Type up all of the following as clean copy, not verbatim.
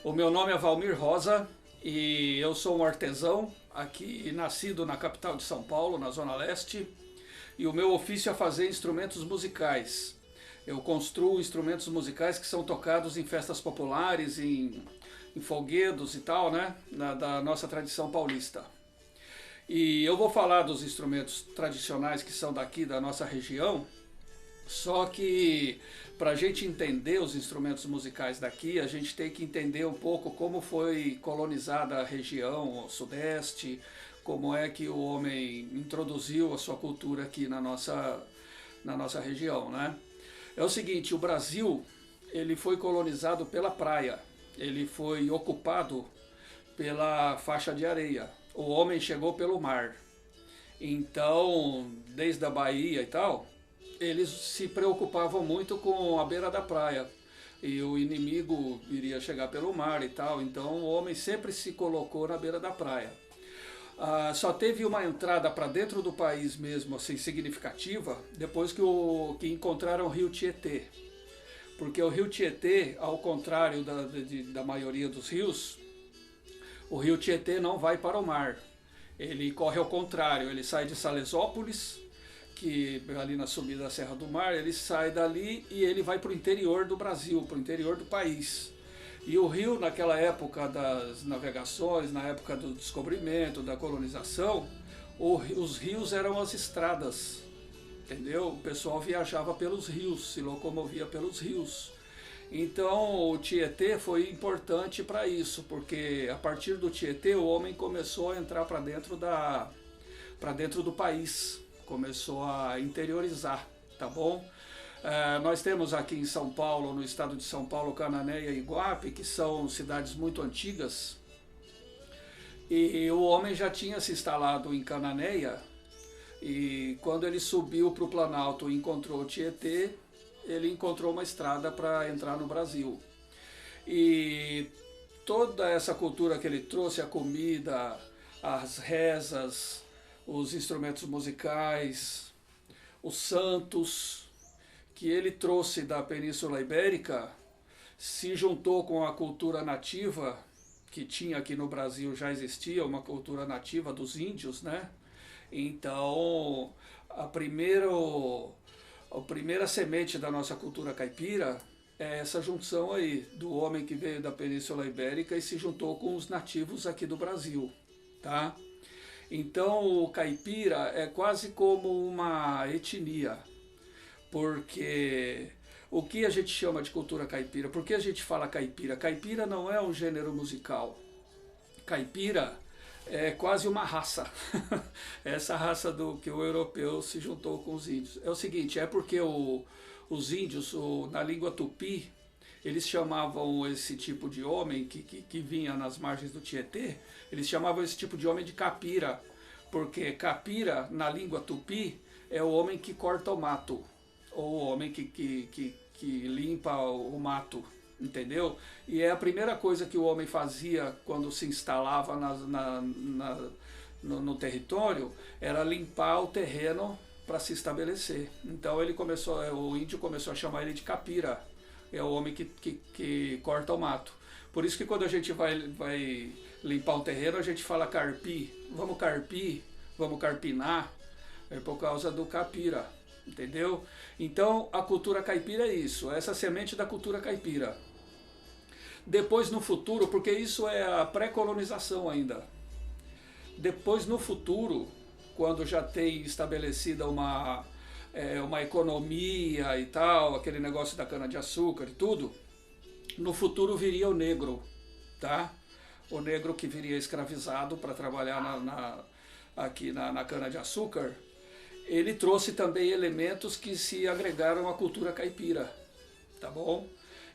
O meu nome é Valmir Rosa e eu sou um artesão aqui, nascido na capital de São Paulo, na Zona Leste, e o meu ofício é fazer instrumentos musicais. Eu construo instrumentos musicais que são tocados em festas populares, em folguedos e tal, né, da nossa tradição paulista. E eu vou falar dos instrumentos tradicionais que são daqui da nossa região, só que para a gente entender os instrumentos musicais daqui, a gente tem que entender um pouco como foi colonizada a região, o Sudeste, como é que o homem introduziu a sua cultura aqui na nossa região, né? É o seguinte, o Brasil, ele foi colonizado pela praia, ele foi ocupado pela faixa de areia. O homem chegou pelo mar. Então, desde a Bahia e tal, eles se preocupavam muito com a beira da praia. E o inimigo iria chegar pelo mar e tal, então o homem sempre se colocou na beira da praia. Só teve uma entrada para dentro do país mesmo, assim, significativa, depois que encontraram o rio Tietê. Porque o rio Tietê, ao contrário da maioria dos rios, o rio Tietê não vai para o mar. Ele corre ao contrário, ele sai de Salesópolis, que ali na subida da Serra do Mar, ele sai dali e ele vai para o interior do Brasil, para o interior do país. E o rio, naquela época das navegações, na época do descobrimento, da colonização, os rios eram as estradas, entendeu? O pessoal viajava pelos rios, se locomovia pelos rios. Então o Tietê foi importante para isso, porque a partir do Tietê o homem começou a entrar para dentro do país, começou a interiorizar, tá bom? Nós temos aqui em São Paulo, no estado de São Paulo, Cananéia e Iguape, que são cidades muito antigas, e o homem já tinha se instalado em Cananéia, e quando ele subiu para o Planalto e encontrou o Tietê, ele encontrou uma estrada para entrar no Brasil. E toda essa cultura que ele trouxe, a comida, as rezas, os instrumentos musicais, os santos, que ele trouxe da Península Ibérica, se juntou com a cultura nativa, que tinha aqui no Brasil, já existia uma cultura nativa dos índios, né? Então, a primeira semente da nossa cultura caipira é essa junção aí, do homem que veio da Península Ibérica e se juntou com os nativos aqui do Brasil, tá? Então o caipira é quase como uma etnia, porque o que a gente chama de cultura caipira? Por que a gente fala caipira? Caipira não é um gênero musical. Caipira é quase uma raça. Essa raça do que o europeu se juntou com os índios. É o seguinte, é porque os índios, na língua tupi, eles chamavam esse tipo de homem que vinha nas margens do Tietê, eles chamavam esse tipo de homem de capira, porque capira, na língua tupi, é o homem que corta o mato, ou o homem que limpa o mato, entendeu? E é a primeira coisa que o homem fazia quando se instalava no território, era limpar o terreno para se estabelecer. Então o índio começou a chamar ele de capira, é o homem que corta o mato. Por isso que quando a gente vai limpar um terreno, a gente fala carpir, vamos carpinar, é por causa do capira, entendeu? Então a cultura caipira é isso, essa semente da cultura caipira. Depois no futuro, porque isso é a pré-colonização ainda, depois no futuro, quando já tem estabelecida uma economia e tal, aquele negócio da cana-de-açúcar e tudo, no futuro viria o negro, tá? O negro que viria escravizado para trabalhar aqui na cana-de-açúcar, ele trouxe também elementos que se agregaram à cultura caipira, tá bom?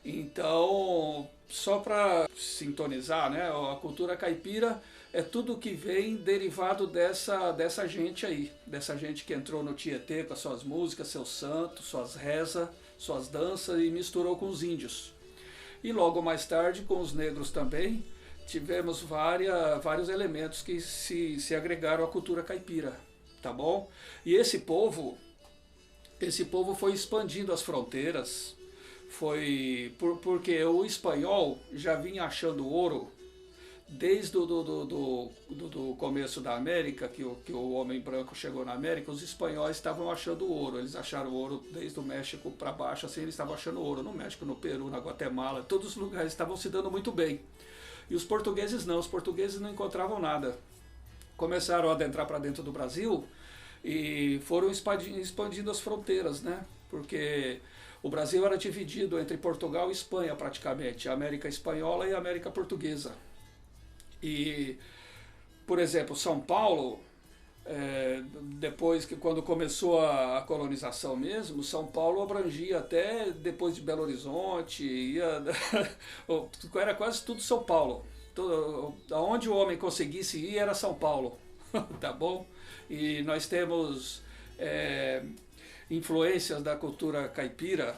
Então, só para sintonizar, né, a cultura caipira é tudo que vem derivado dessa gente aí, dessa gente que entrou no Tietê com as suas músicas, seus santos, suas rezas, suas danças e misturou com os índios. E logo mais tarde, com os negros também, tivemos vários elementos que se agregaram à cultura caipira, tá bom? E esse povo foi expandindo as fronteiras, Porque o espanhol já vinha achando ouro desde do começo da América, que o homem branco chegou na América. Os espanhóis estavam achando ouro. Eles acharam ouro desde o México para baixo, assim, eles estavam achando ouro no México, no Peru, na Guatemala, todos os lugares estavam se dando muito bem. E os portugueses não encontravam nada. Começaram a adentrar para dentro do Brasil e foram expandindo as fronteiras, né? Porque o Brasil era dividido entre Portugal e Espanha praticamente, a América Espanhola e a América Portuguesa. E, por exemplo, São Paulo, depois que quando começou a colonização mesmo, São Paulo abrangia até depois de Belo Horizonte, era quase tudo São Paulo. Aonde o homem conseguisse ir era São Paulo, tá bom? E nós temos influências da cultura caipira,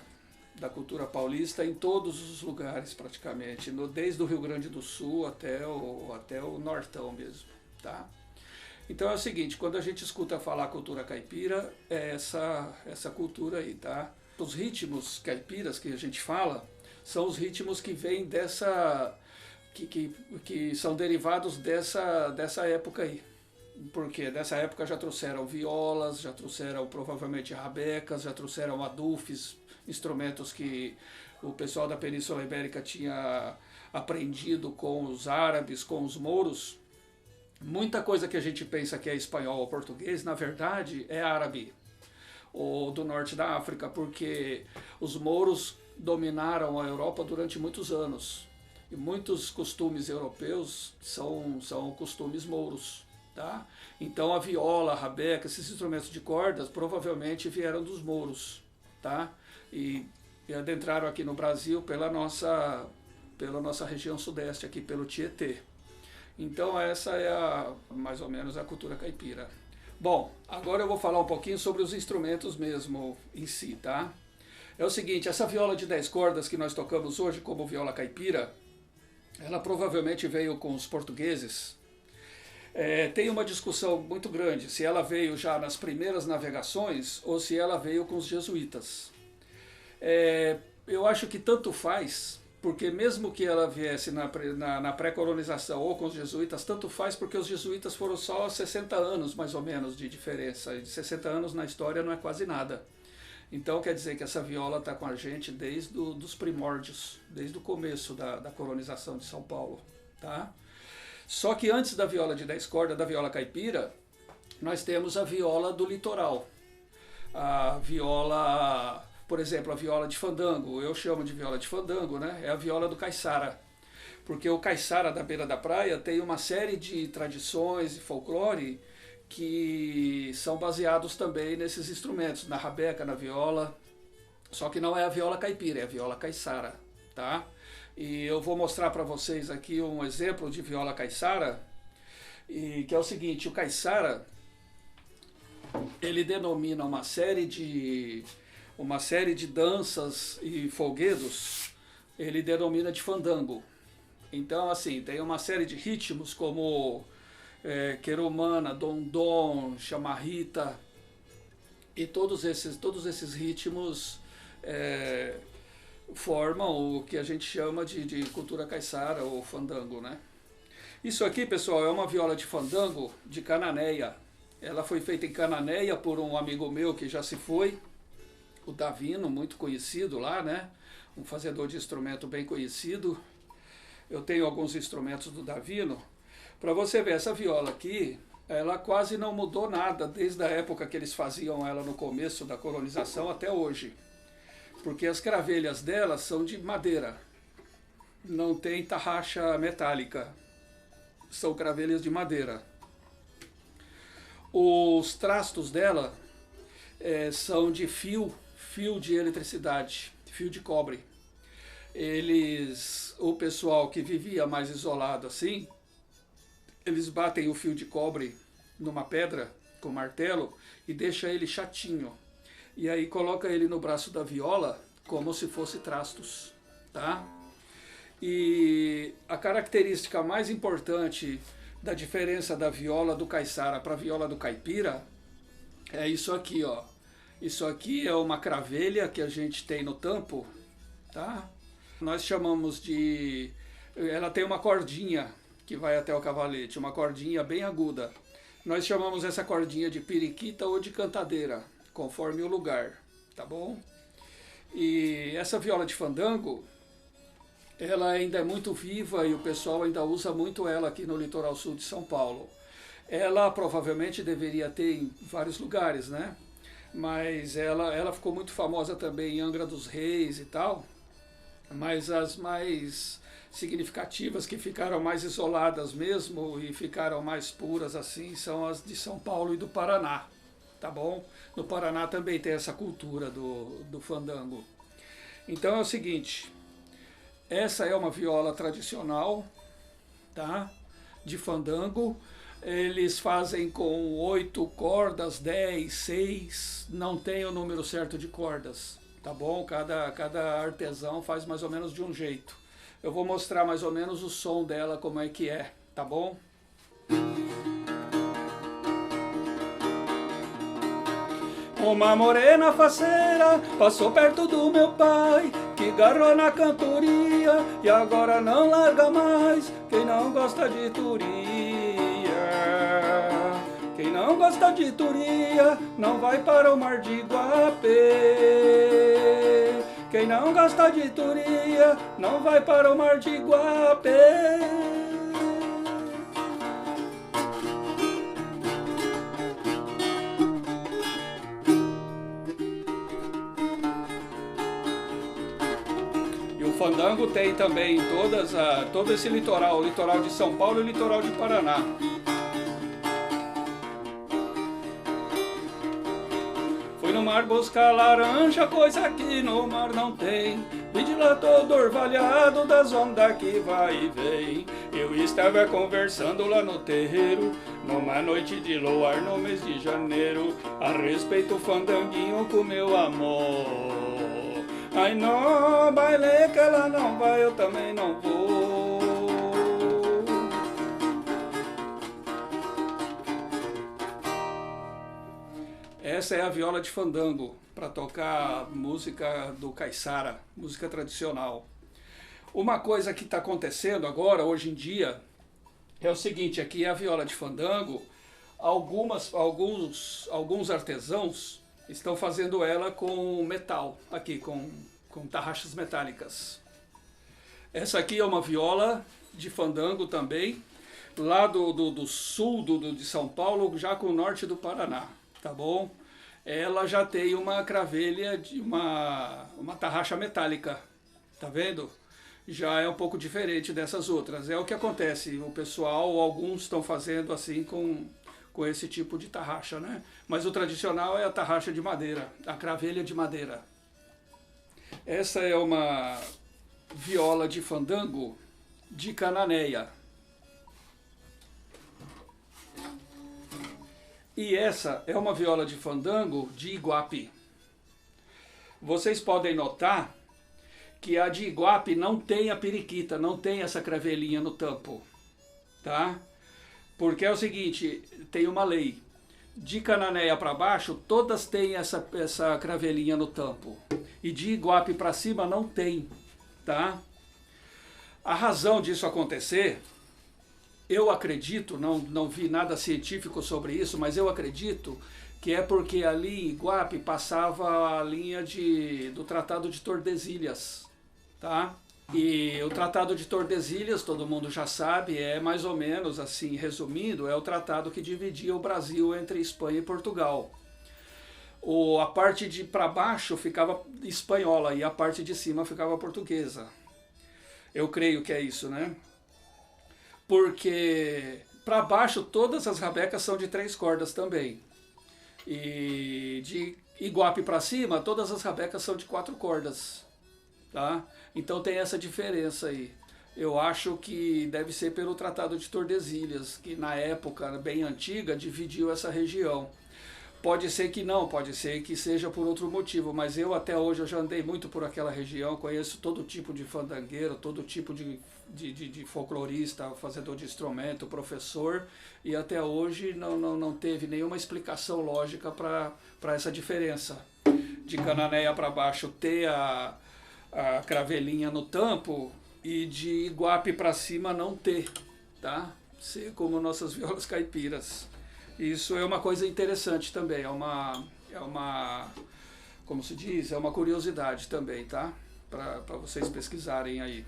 da cultura paulista em todos os lugares praticamente, desde o Rio Grande do Sul até o Nortão mesmo, tá? Então é o seguinte, quando a gente escuta falar cultura caipira, é essa cultura aí, tá? Os ritmos caipiras que a gente fala são os ritmos que vêm que são derivados dessa época aí. Porque dessa época já trouxeram violas, já trouxeram provavelmente rabecas, já trouxeram adufes, instrumentos que o pessoal da Península Ibérica tinha aprendido com os árabes, com os mouros. Muita coisa que a gente pensa que é espanhol ou português, na verdade é árabe, ou do norte da África, porque os mouros dominaram a Europa durante muitos anos. E muitos costumes europeus são costumes mouros. Tá? Então a viola, a rabeca, esses instrumentos de cordas provavelmente vieram dos mouros, tá? E adentraram aqui no Brasil pela nossa região sudeste, aqui pelo Tietê. Então essa é mais ou menos a cultura caipira. Bom, agora eu vou falar um pouquinho sobre os instrumentos mesmo em si, tá? É o seguinte, essa viola de 10 cordas que nós tocamos hoje como viola caipira, ela provavelmente veio com os portugueses. Tem uma discussão muito grande se ela veio já nas primeiras navegações ou se ela veio com os jesuítas. Eu acho que tanto faz, porque mesmo que ela viesse na pré-colonização ou com os jesuítas, tanto faz porque os jesuítas foram só 60 anos mais ou menos de diferença, e 60 anos na história não é quase nada. Então quer dizer que essa viola está com a gente desde os primórdios, desde o começo da colonização de São Paulo, tá? Só que antes da viola de 10 cordas, da viola caipira, nós temos a viola do litoral. A viola, por exemplo, a viola de fandango, eu chamo de viola de fandango, né? É a viola do caiçara. Porque o caiçara da beira da praia tem uma série de tradições e folclore que são baseados também nesses instrumentos, na rabeca, na viola. Só que não é a viola caipira, é a viola caiçara, tá? E eu vou mostrar para vocês aqui um exemplo de viola caiçara, que é o seguinte, o caiçara, ele denomina uma série de danças e folguedos, ele denomina de fandango. Então, assim, tem uma série de ritmos como querumana, dondom, chamarrita, e todos esses ritmos formam o que a gente chama de cultura caiçara ou fandango, né? Isso aqui, pessoal, é uma viola de fandango de Cananéia. Ela foi feita em Cananéia por um amigo meu que já se foi, o Davino, muito conhecido lá, né? Um fazedor de instrumento bem conhecido. Eu tenho alguns instrumentos do Davino. Para você ver, essa viola aqui, ela quase não mudou nada desde a época que eles faziam ela no começo da colonização até hoje. Porque as cravelhas dela são de madeira, não tem tarraxa metálica, são cravelhas de madeira. Os trastos dela são de fio de eletricidade, fio de cobre. O pessoal que vivia mais isolado assim, eles batem o fio de cobre numa pedra com martelo e deixa ele chatinho. E aí coloca ele no braço da viola como se fosse trastos, tá? E a característica mais importante da diferença da viola do caiçara para a viola do caipira é isso aqui, ó. Isso aqui é uma cravelha que a gente tem no tampo, tá? Nós chamamos de... Ela tem uma cordinha que vai até o cavalete, uma cordinha bem aguda. Nós chamamos essa cordinha de periquita ou de cantadeira, conforme o lugar, tá bom? E essa viola de fandango, ela ainda é muito viva e o pessoal ainda usa muito ela aqui no litoral sul de São Paulo. Ela provavelmente deveria ter em vários lugares, né? Mas ela ficou muito famosa também em Angra dos Reis e tal. Mas as mais significativas, que ficaram mais isoladas mesmo e ficaram mais puras assim, são as de São Paulo e do Paraná, tá bom? No Paraná também tem essa cultura do fandango. Então é o seguinte, essa é uma viola tradicional, tá? De fandango. Eles fazem com 8 cordas, 10, 6, não tem o número certo de cordas, tá bom? Cada artesão faz mais ou menos de um jeito. Eu vou mostrar mais ou menos o som dela, como é que é, tá bom? Uma morena faceira passou perto do meu pai, que garrou na cantoria e agora não larga mais. Quem não gosta de turia, quem não gosta de turia, não vai para o mar de Iguapé. Quem não gosta de turia, não vai para o mar de Iguapé. E o fandango tem também todo esse litoral, o litoral de São Paulo e o litoral de Paraná. Fui no mar buscar laranja, coisa que no mar não tem. Vi de lá todo orvalhado das ondas que vai e vem. Eu estava conversando lá no terreiro, numa noite de luar no mês de janeiro, a respeito fandanguinho com meu amor. Ai não, baile que ela não vai, eu também não vou. Essa é a viola de fandango, para tocar música do caiçara, música tradicional. Uma coisa que está acontecendo agora, hoje em dia, é o seguinte, aqui a viola de fandango, alguns artesãos estão fazendo ela com metal, aqui com tarraxas metálicas. Essa aqui é uma viola de fandango também, lá do sul de São Paulo, já com o norte do Paraná, tá bom? Ela já tem uma cravelha, uma tarraxa metálica, tá vendo? Já é um pouco diferente dessas outras. É o que acontece, o pessoal, alguns estão fazendo assim com esse tipo de tarraxa, né? Mas o tradicional é a tarraxa de madeira, a cravelha de madeira. Essa é uma viola de fandango de Cananéia. E essa é uma viola de fandango de Iguape. Vocês podem notar que a de Iguape não tem a periquita, não tem essa cravelinha no tampo, tá? Porque é o seguinte, tem uma lei. De Cananéia para baixo, todas têm essa cravelinha no tampo. E de Iguape para cima não tem, tá? A razão disso acontecer, eu acredito, não vi nada científico sobre isso, mas eu acredito que é porque ali em Iguape passava a linha do Tratado de Tordesilhas, tá? E o Tratado de Tordesilhas, todo mundo já sabe, é mais ou menos assim, resumindo, é o tratado que dividia o Brasil entre Espanha e Portugal. A parte de para baixo ficava espanhola e a parte de cima ficava portuguesa. Eu creio que é isso, né? Porque para baixo todas as rabecas são de 3 cordas também. E de Iguape para cima todas as rabecas são de 4 cordas. Tá? Então tem essa diferença aí. Eu acho que deve ser pelo Tratado de Tordesilhas, que na época bem antiga dividiu essa região. Pode ser que não, pode ser que seja por outro motivo, mas eu até hoje eu já andei muito por aquela região, conheço todo tipo de fandangueiro, todo tipo de folclorista, fazedor de instrumento, professor, e até hoje não teve nenhuma explicação lógica para essa diferença. De Cananéia para baixo ter a a cravelinha no tampo e de iguape para cima não ter, tá? Ser como nossas violas caipiras. Isso é uma coisa interessante também, como se diz, é uma curiosidade também, tá? Para vocês pesquisarem aí.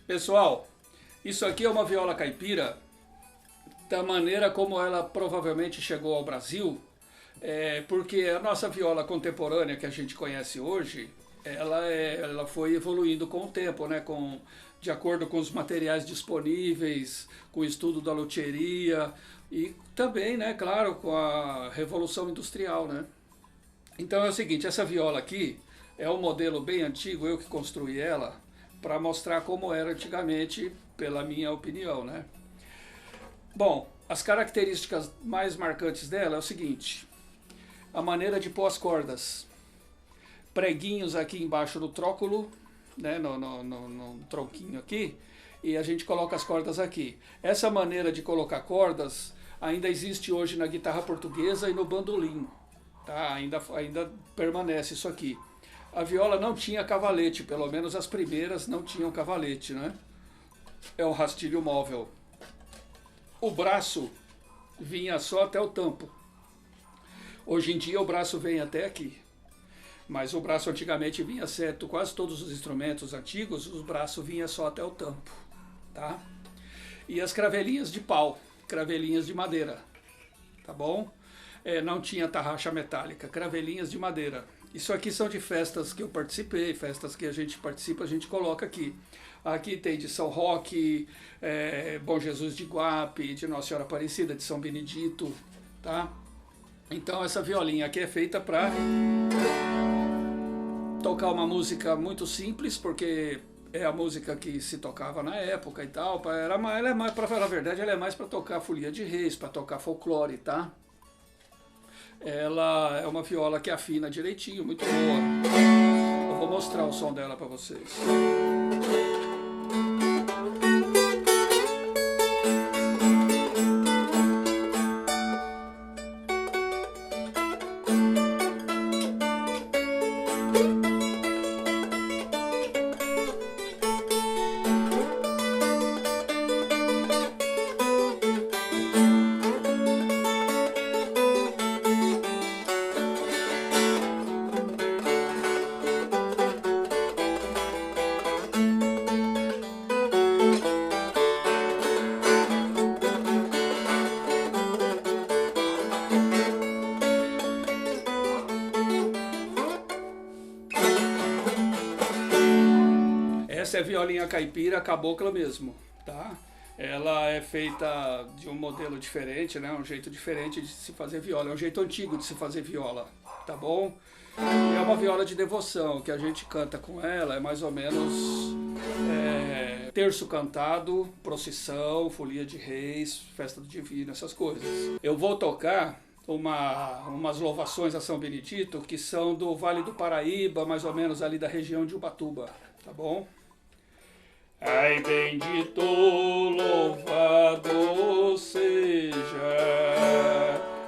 Pessoal, isso aqui é uma viola caipira da maneira como ela provavelmente chegou ao Brasil, porque a nossa viola contemporânea que a gente conhece hoje, ela foi evoluindo com o tempo, né? De acordo com os materiais disponíveis, com o estudo da luthieria e também, né, claro, com a Revolução Industrial, né? Então é o seguinte, essa viola aqui é um modelo bem antigo, eu que construí ela, para mostrar como era antigamente, pela minha opinião, né? Bom, as características mais marcantes dela é o seguinte, a maneira de pôr as cordas. Preguinhos aqui embaixo do tróculo, né, no tronquinho aqui, e a gente coloca as cordas aqui. Essa maneira de colocar cordas ainda existe hoje na guitarra portuguesa e no bandolim, tá? Ainda permanece isso aqui. A viola não tinha cavalete, pelo menos as primeiras não tinham cavalete, né? É um rastilho móvel. O braço vinha só até o tampo. Hoje em dia o braço vem até aqui. Mas o braço antigamente vinha certo, quase todos os instrumentos antigos, o braço vinha só até o tampo, tá? E as cravelinhas de pau, cravelinhas de madeira, tá bom? Não tinha tarraxa metálica, cravelinhas de madeira. Isso aqui são de festas que eu participei, festas que a gente participa, a gente coloca aqui. Aqui tem de São Roque, Bom Jesus de Iguape, de Nossa Senhora Aparecida, de São Benedito, tá? Então essa violinha aqui é feita para tocar uma música muito simples, porque é a música que se tocava na época e tal. Ela é mais, para falar a verdade, ela é mais para tocar folia de reis, para tocar folclore, tá? Ela é uma viola que afina direitinho, muito boa. Eu vou mostrar o som dela para vocês. Essa é a violinha caipira cabocla mesmo, tá? Ela é feita de um modelo diferente, né? Um jeito diferente de se fazer viola, é um jeito antigo de se fazer viola, tá bom? É uma viola de devoção, que a gente canta com ela, é mais ou menos terço cantado, procissão, folia de reis, festa do divino, essas coisas. Eu vou tocar umas louvações a São Benedito, que são do Vale do Paraíba, mais ou menos ali da região de Ubatuba, tá bom? Ai, bendito, louvado seja,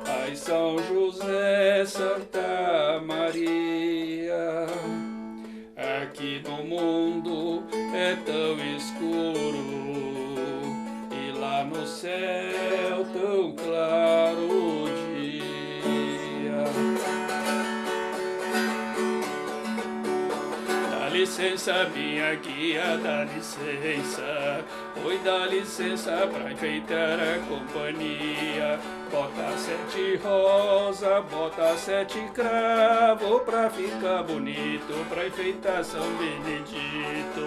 ai, São José, Santa Maria. Aqui no mundo é tão escuro e lá no céu tão claro o dia. Dá licença, minha guia, dá licença, oi, dá licença pra enfeitar a companhia. Bota 7 rosa, bota 7 cravo pra ficar bonito, pra enfeitar São Benedito.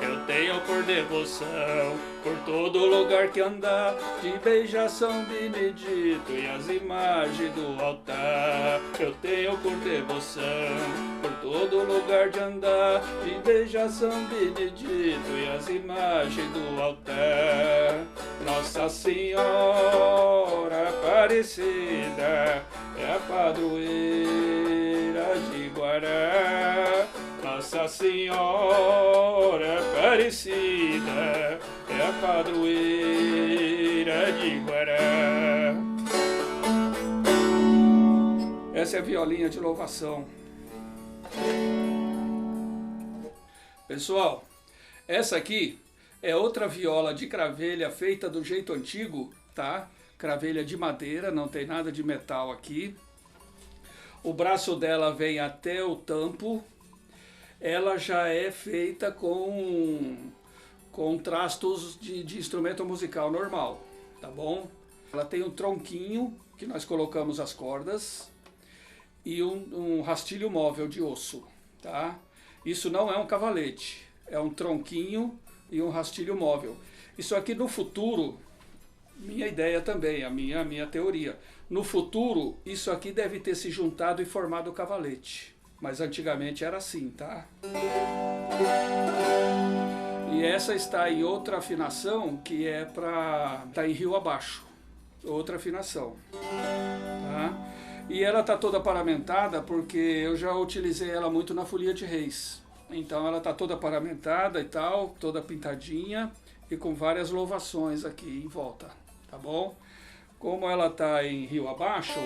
Eu tenho por devoção, por todo lugar que andar, de beijar São Benedito e as imagens do altar. Eu tenho por devoção, por todo lugar de andar, de beijar São Benedito e as imagens do altar. Nossa Senhora Aparecida é a padroeira de Guará. Nossa Senhora Aparecida é a padroeira de Guará. Essa é a violinha de louvação. Pessoal, essa aqui é outra viola de cravelha feita do jeito antigo, tá? Cravelha de madeira, não tem nada de metal aqui. O braço dela vem até o tampo. Ela já é feita com trastos de instrumento musical normal, tá bom? Ela tem um tronquinho que nós colocamos as cordas e um rastilho móvel de osso, tá? Isso não é um cavalete, é um tronquinho e um rastilho móvel. Isso aqui no futuro, minha ideia também, a minha teoria. No futuro, isso aqui deve ter se juntado e formado o cavalete. Mas antigamente era assim, tá? E essa está em outra afinação, que é para... tá em rio abaixo. Outra afinação, tá? E ela tá toda paramentada porque eu já utilizei ela muito na folia de reis. Então ela tá toda paramentada e tal, toda pintadinha e com várias louvações aqui em volta, tá bom? Como ela tá em rio abaixo,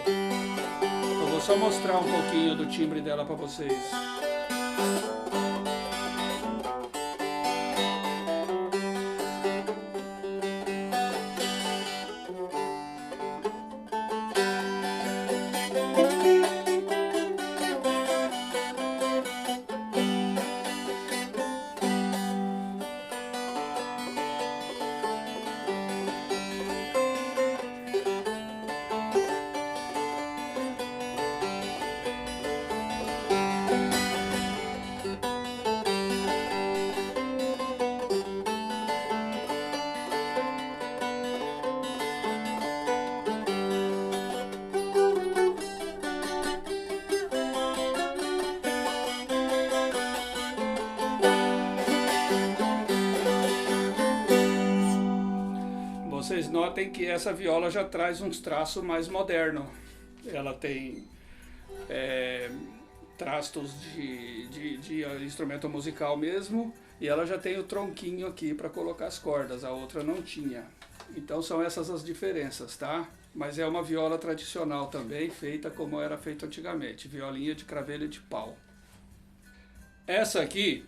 eu vou só mostrar um pouquinho do timbre dela para vocês. Vocês notem que essa viola já traz uns traços mais modernos. Ela tem trastos de instrumento musical mesmo, e ela já tem o tronquinho aqui para colocar as cordas, a outra não tinha. Então são essas as diferenças, tá? Mas é uma viola tradicional também, feita como era feito antigamente, violinha de cravelha de pau. Essa aqui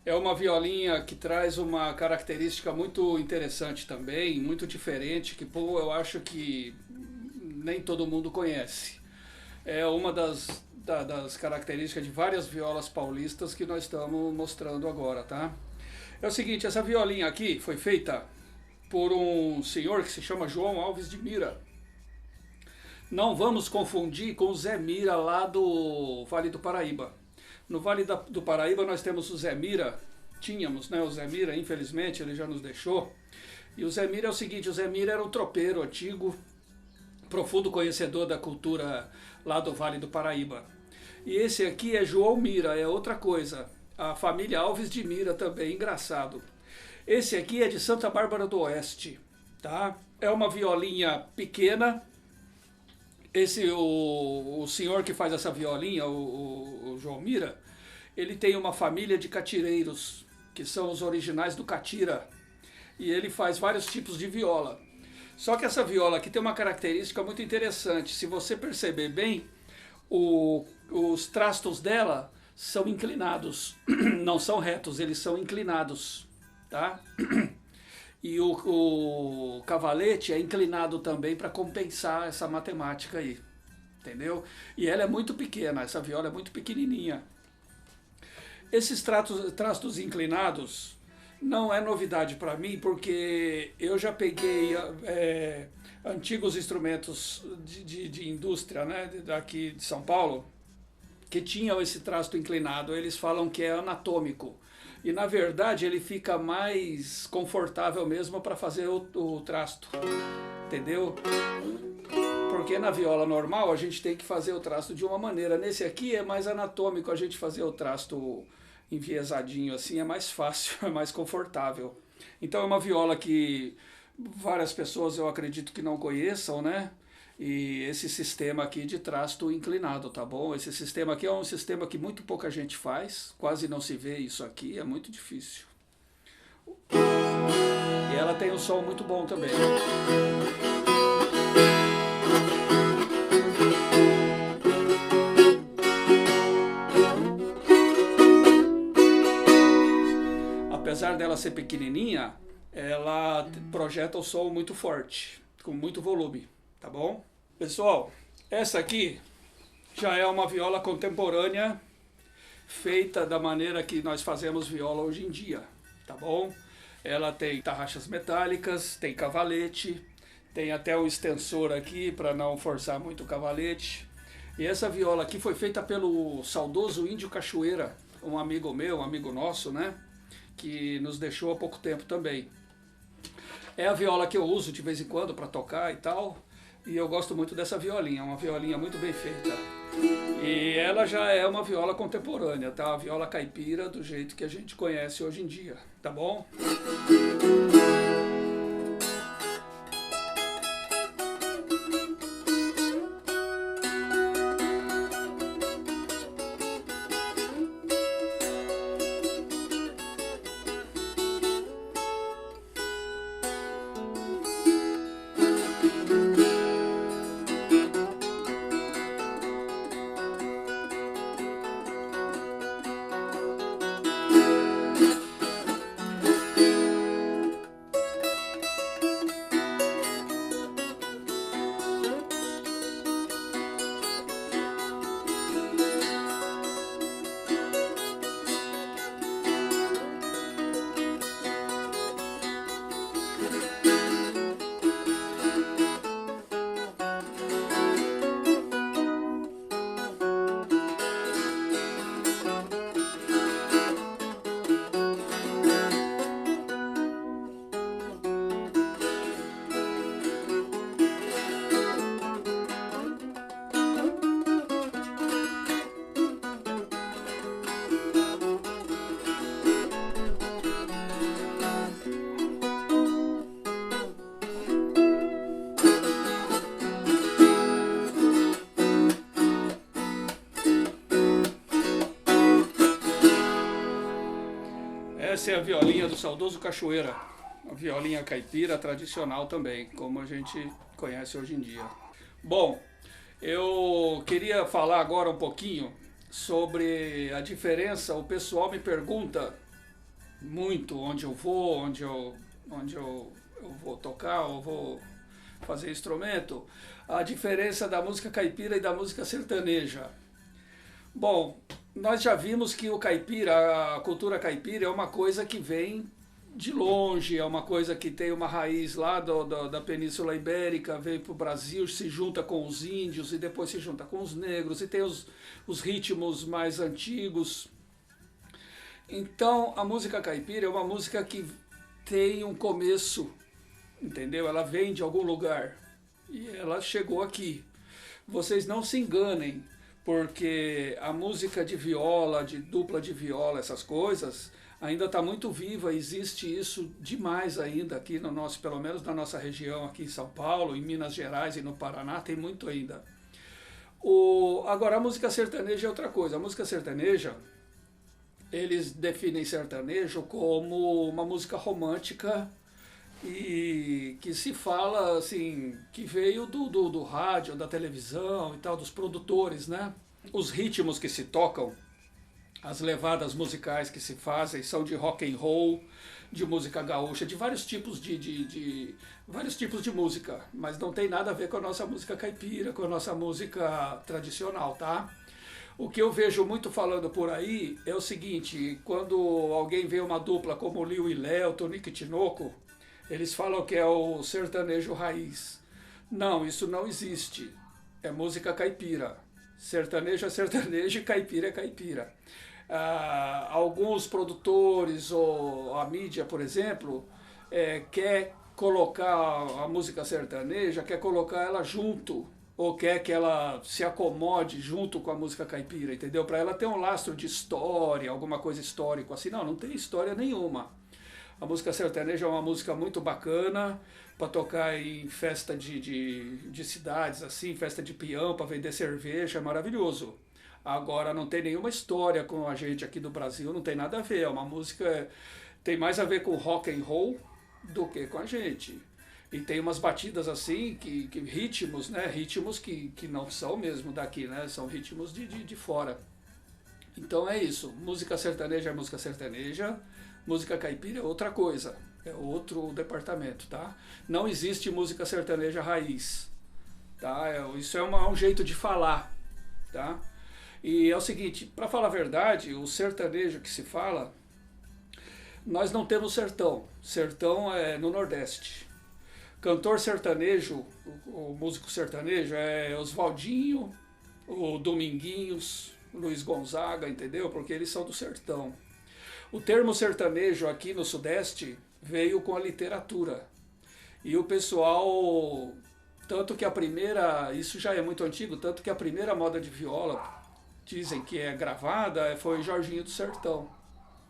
é uma violinha que traz uma característica muito interessante também, muito diferente, que pô, eu acho que nem todo mundo conhece. É uma das características de várias violas paulistas que nós estamos mostrando agora, tá? É o seguinte, essa violinha aqui foi feita por um senhor que se chama João Alves de Mira. Não vamos confundir com o Zé Mira lá do Vale do Paraíba. No Vale do Paraíba nós temos o Zé Mira, tínhamos, né, o Zé Mira, infelizmente ele já nos deixou. E o Zé Mira é o seguinte, o Zé Mira era um tropeiro antigo, profundo conhecedor da cultura lá do Vale do Paraíba. E esse aqui é João Mira, é outra coisa. A família Alves de Mira também, engraçado. Esse aqui é de Santa Bárbara do Oeste, tá? É uma violinha pequena. O senhor que faz essa violinha, o João Mira, ele tem uma família de catireiros, que são os originais do catira. E ele faz vários tipos de viola. Só que essa viola aqui tem uma característica muito interessante. Se você perceber bem, os trastos dela são inclinados. Não são retos, eles são inclinados, tá? E o cavalete é inclinado também para compensar essa matemática aí, entendeu? E ela é muito pequena, essa viola é muito pequenininha. Esses trastos inclinados não é novidade para mim, porque eu já peguei antigos instrumentos de indústria, né, daqui de São Paulo, que tinham esse trasto inclinado. Eles falam que é anatômico. E na verdade ele fica mais confortável mesmo para fazer o trasto, entendeu? Porque na viola normal a gente tem que fazer o trasto de uma maneira. Nesse aqui é mais anatômico, a gente fazer o trasto enviesadinho assim, é mais fácil, é mais confortável. Então é uma viola que várias pessoas eu acredito que não conheçam, né? E esse sistema aqui de trasto inclinado, tá bom? Esse sistema aqui é um sistema que muito pouca gente faz, quase não se vê isso aqui, é muito difícil. E ela tem um som muito bom também. apesar dela ser pequenininha, ela projeta o som muito forte, com muito volume, tá bom? Pessoal, essa aqui já é uma viola contemporânea, feita da maneira que nós fazemos viola hoje em dia, tá bom? Ela tem tarraxas metálicas, tem cavalete, tem até o extensor aqui para não forçar muito o cavalete. E essa viola aqui foi feita pelo saudoso Índio Cachoeira, um amigo meu, um amigo nosso, né? Que nos deixou há pouco tempo também. É a viola que eu uso de vez em quando para tocar e tal. E eu gosto muito dessa violinha, uma violinha muito bem feita. E ela já é uma viola contemporânea, tá? A viola caipira do jeito que a gente conhece hoje em dia, tá bom? Essa é a violinha do saudoso Cachoeira, a violinha caipira tradicional também, como a gente conhece hoje em dia. Bom, eu queria falar agora um pouquinho sobre a diferença. O pessoal me pergunta muito onde eu vou, eu vou tocar, ou vou fazer instrumento, a diferença da música caipira e da música sertaneja. Bom, nós já vimos que o caipira, a cultura caipira é uma coisa que vem de longe, é uma coisa que tem uma raiz lá da Península Ibérica, veio para o Brasil, se junta com os índios e depois se junta com os negros e tem os ritmos mais antigos. Então a música caipira é uma música que tem um começo, entendeu? Ela vem de algum lugar e ela chegou aqui. Vocês não se enganem, porque a música de viola, de dupla de viola, essas coisas, ainda está muito viva, existe isso demais ainda aqui no nosso, pelo menos na nossa região aqui em São Paulo, em Minas Gerais e no Paraná, tem muito ainda. Agora a música sertaneja é outra coisa. A música sertaneja, eles definem sertanejo como uma música romântica e que se fala assim, que veio do rádio, da televisão e tal, dos produtores, né? Os ritmos que se tocam, as levadas musicais que se fazem são de rock and roll, de música gaúcha, de vários tipos vários tipos de música, mas não tem nada a ver com a nossa música caipira, com a nossa música tradicional, tá? O que eu vejo muito falando por aí é o seguinte: quando alguém vê uma dupla como Liu e Léo, Tonico e Tinoco, eles falam que é o sertanejo raiz. Não, isso não existe. É música caipira. Sertanejo é sertanejo e caipira é caipira. Alguns produtores ou a mídia, por exemplo, quer colocar a música sertaneja, quer colocar ela junto, ou quer que ela se acomode junto com a música caipira, entendeu? Para ela ter um lastro de história, alguma coisa histórica assim. Não, não tem história nenhuma. A música sertaneja é uma música muito bacana para tocar em festa de cidades, assim, festa de peão, para vender cerveja, é maravilhoso. Agora não tem nenhuma história com a gente aqui do Brasil, não tem nada a ver. É uma música, tem mais a ver com rock and roll do que com a gente. E tem umas batidas assim, que ritmos, né? Ritmos que não são mesmo daqui, né? São ritmos de fora. Então é isso, música sertaneja é música sertaneja, música caipira é outra coisa, é outro departamento, tá? Não existe música sertaneja raiz, tá? Isso é um jeito de falar, tá? E é o seguinte, para falar a verdade, o sertanejo que se fala, nós não temos sertão, sertão é no Nordeste. Cantor sertanejo, o músico sertanejo é Oswaldinho, o Dominguinhos, Luiz Gonzaga, entendeu? Porque eles são do sertão. O termo sertanejo aqui no Sudeste veio com a literatura. E o pessoal, tanto que a primeira, isso já é muito antigo, tanto que a primeira moda de viola, dizem que é gravada, foi Jorginho do Sertão,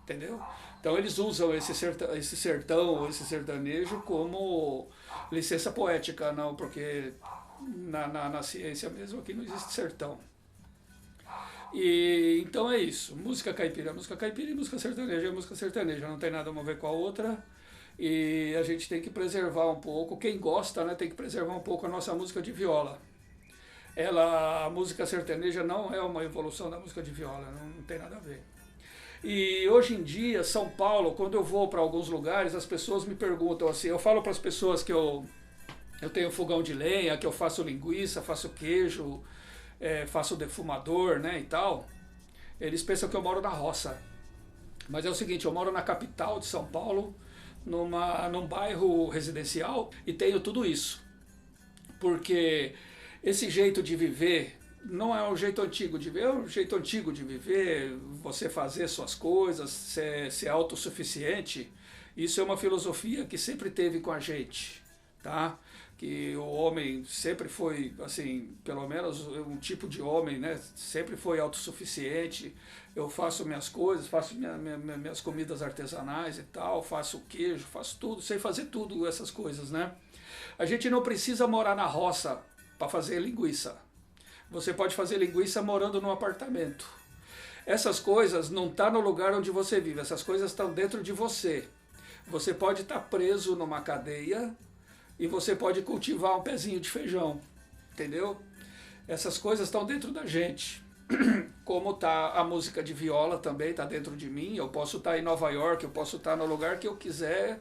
entendeu? Então eles usam esse sertão, esse sertanejo como licença poética, não, porque na ciência mesmo aqui não existe sertão. E então é isso, música caipira e música sertaneja é música sertaneja, não tem nada a ver com a outra. E a gente tem que preservar um pouco, quem gosta, né, tem que preservar um pouco a nossa música de viola. A música sertaneja não é uma evolução da música de viola, não tem nada a ver. E hoje em dia, São Paulo, quando eu vou para alguns lugares, as pessoas me perguntam assim, eu falo para as pessoas que eu tenho fogão de lenha, que eu faço linguiça, faço queijo, faço defumador, né, e tal. Eles pensam que eu moro na roça. Mas é o seguinte, eu moro na capital de São Paulo, num bairro residencial, e tenho tudo isso. Porque esse jeito de viver não é um jeito antigo de viver, é um jeito antigo de viver, você fazer suas coisas, ser autossuficiente. Isso é uma filosofia que sempre teve com a gente, tá? Que o homem sempre foi, assim, pelo menos um tipo de homem, né? Sempre foi autossuficiente. Eu faço minhas coisas, faço minhas comidas artesanais e tal, faço queijo, faço tudo, sei fazer tudo essas coisas, né? A gente não precisa morar na roça para fazer linguiça. Você pode fazer linguiça morando num apartamento. Essas coisas não estão no lugar onde você vive, essas coisas estão dentro de você. Você pode estar preso numa cadeia e você pode cultivar um pezinho de feijão, entendeu? Essas coisas estão dentro da gente. Como tá a música de viola também, está dentro de mim. Eu posso estar em Nova York, eu posso estar no lugar que eu quiser,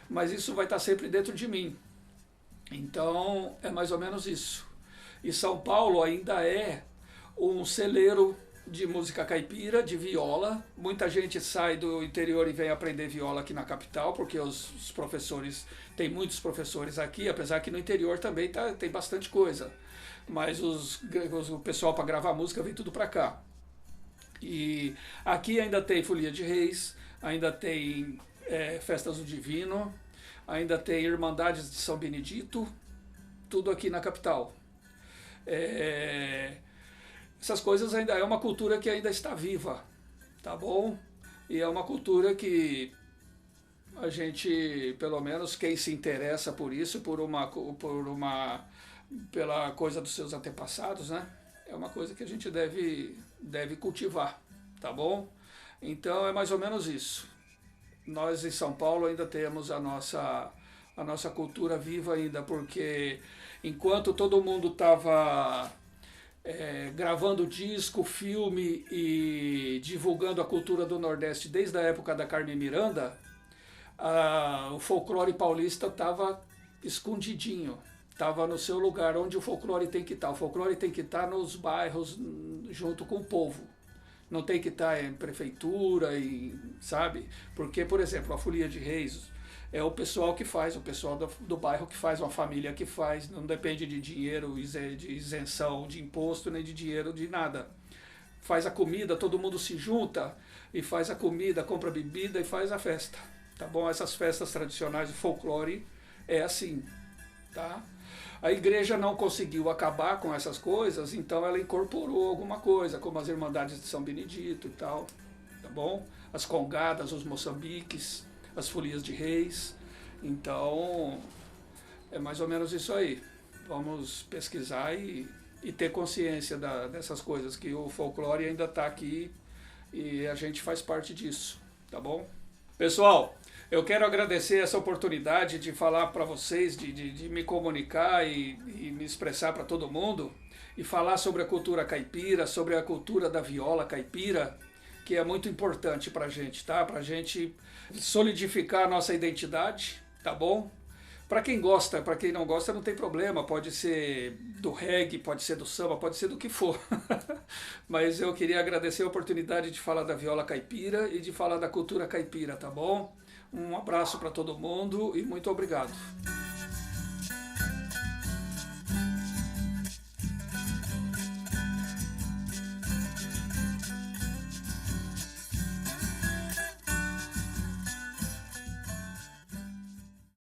mas isso vai estar sempre dentro de mim. Então é mais ou menos isso. E São Paulo ainda é um celeiro de música caipira, de viola. Muita gente sai do interior e vem aprender viola aqui na capital, porque os professores, tem muitos professores aqui, apesar que no interior também tem bastante coisa. Mas o pessoal para gravar música vem tudo para cá. E aqui ainda tem Folia de Reis, ainda tem Festas do Divino, ainda tem Irmandades de São Benedito, tudo aqui na capital. Essas coisas ainda é uma cultura que ainda está viva, tá bom? E é uma cultura que a gente, pelo menos quem se interessa por isso, pela coisa dos seus antepassados, né? É uma coisa que a gente deve cultivar, tá bom? Então é mais ou menos isso. Nós em São Paulo ainda temos a nossa cultura viva ainda, porque enquanto todo mundo estava gravando disco, filme e divulgando a cultura do Nordeste desde a época da Carmen Miranda, o folclore paulista estava escondidinho, estava no seu lugar, onde o folclore tem que estar. O folclore tem que estar nos bairros, junto com o povo. Não tem que estar em prefeitura, sabe? Porque, por exemplo, a Folia de Reis é o pessoal que faz, o pessoal do bairro que faz, uma família que faz, não depende de dinheiro, de isenção, de imposto, nem de dinheiro, de nada. Faz a comida, todo mundo se junta e faz a comida, compra bebida e faz a festa, tá bom? Essas festas tradicionais do folclore é assim, tá? A igreja não conseguiu acabar com essas coisas, então ela incorporou alguma coisa, como as Irmandades de São Benedito e tal, tá bom? As congadas, os moçambiques, as folias de reis. Então é mais ou menos isso aí. Vamos pesquisar e ter consciência dessas coisas, que o folclore ainda está aqui e a gente faz parte disso, tá bom? Pessoal, eu quero agradecer essa oportunidade de falar para vocês, de me comunicar e me expressar para todo mundo e falar sobre a cultura caipira, sobre a cultura da viola caipira, que é muito importante pra gente, tá? Pra gente solidificar a nossa identidade, tá bom? Para quem gosta, para quem não gosta, não tem problema. Pode ser do reggae, pode ser do samba, pode ser do que for. Mas eu queria agradecer a oportunidade de falar da viola caipira e de falar da cultura caipira, tá bom? Um abraço para todo mundo e muito obrigado.